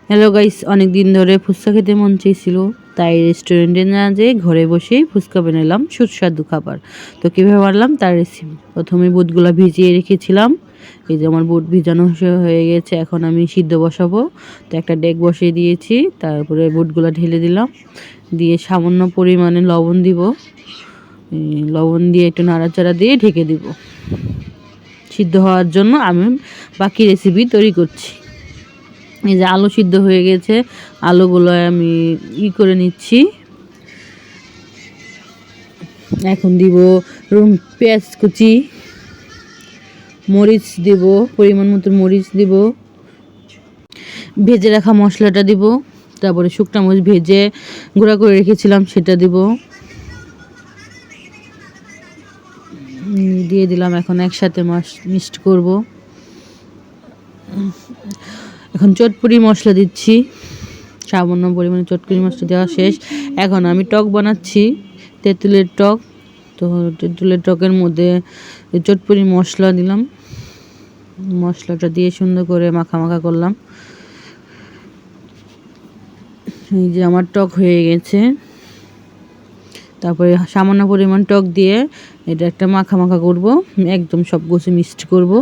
Hello guys, অনেক দিন ধরে ফুচকা খেতে মন চেয়েছিল, তাই রেস্টুরেন্টে না যেয়ে ঘরে বসেই ফুচকা বানালাম সুস্বাদু খাবার। তো কীভাবে বানালাম তার রেসিপি। প্রথমে বুটগুলো ভিজিয়ে রেখেছিলাম। এই যে আমার বুট ভিজানো হয়ে গেছে, এখন আমি সিদ্ধ বসাবো। তো একটা ডেক বসিয়ে দিয়েছি, তারপরে বুটগুলো ঢেলে দিলাম, দিয়ে সামান্য পরিমাণে লবণ দিব। লবণ দিয়ে একটু নাড়াচাড়া দিয়ে ঢেকে দিব সিদ্ধ হওয়ার জন্য। আমি বাকি রেসিপি তৈরি করছি। এই যে আলু সিদ্ধ হয়ে গেছে, আলুগুলো আমি করে নিচ্ছি। এখন দিব পেঁয়াজ কুচি, মরিচ দিব, পরিমাণ মতো মরিচ দিব, ভেজে রাখা মশলাটা দিব, তারপরে শুকনো মরিচ ভেজে গুঁড়া করে রেখেছিলাম সেটা দিব, দিয়ে দিলাম। এখন একসাথে মিক্সড করব। এখন চটপুরি মশলা দিচ্ছি, সামান্য পরিমাণে চটপুরি মশলা দেওয়া শেষ। এখন আমি টক বানাচ্ছি, তেঁতুলের টক। তো তেঁতুলের টকের মধ্যে চটপুরি মশলা দিলাম, মশলাটা দিয়ে সুন্দর করে মাখা করলাম। এই যে আমার টক হয়ে গেছে। তারপরে সামান্য পরিমাণ টক দিয়ে এটা একটা মাখা করব, একদম সব কিছু মিক্সড করব।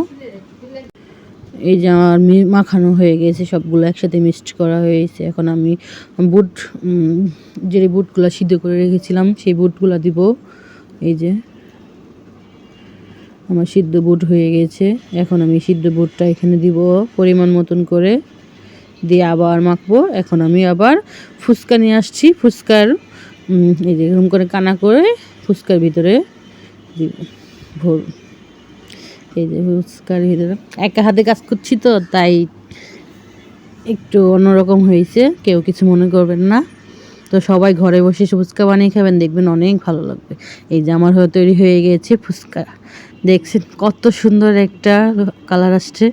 এই যে আমার মাখানো হয়ে গেছে, সবগুলো একসাথে মিক্সড করা হয়েছে। এখন আমি যে বুটগুলো সিদ্ধ করে রেখেছিলাম সেই বুটগুলো দিব। এই যে আমার সিদ্ধ বুট হয়ে গেছে, এখন আমি সিদ্ধ বুটটা এখানে দিব পরিমাণ মতন করে, দিয়ে আবার মাখবো। এখন আমি আবার ফুচকা নিয়ে আসছি, ফুচকার এই যে এরকম করে কানা করে ফুচকার ভিতরে দিব ভোর। এই যে ফুচকার ভিতরে একা হাতে কাজ করছি, তো তাই একটু অন্যরকম হয়েছে, কেউ কিছু মনে করবেন না। তো সবাই ঘরে বসে ফুচকা বানিয়ে খাবেন, দেখবেন অনেক ভালো লাগবে। এই যে আমার তৈরি হয়ে গেছে ফুচকা, দেখছেন কত সুন্দর একটা কালার আসছে,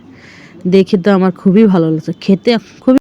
দেখে তো আমার খুবই ভালো লাগছে, খেতে খুবই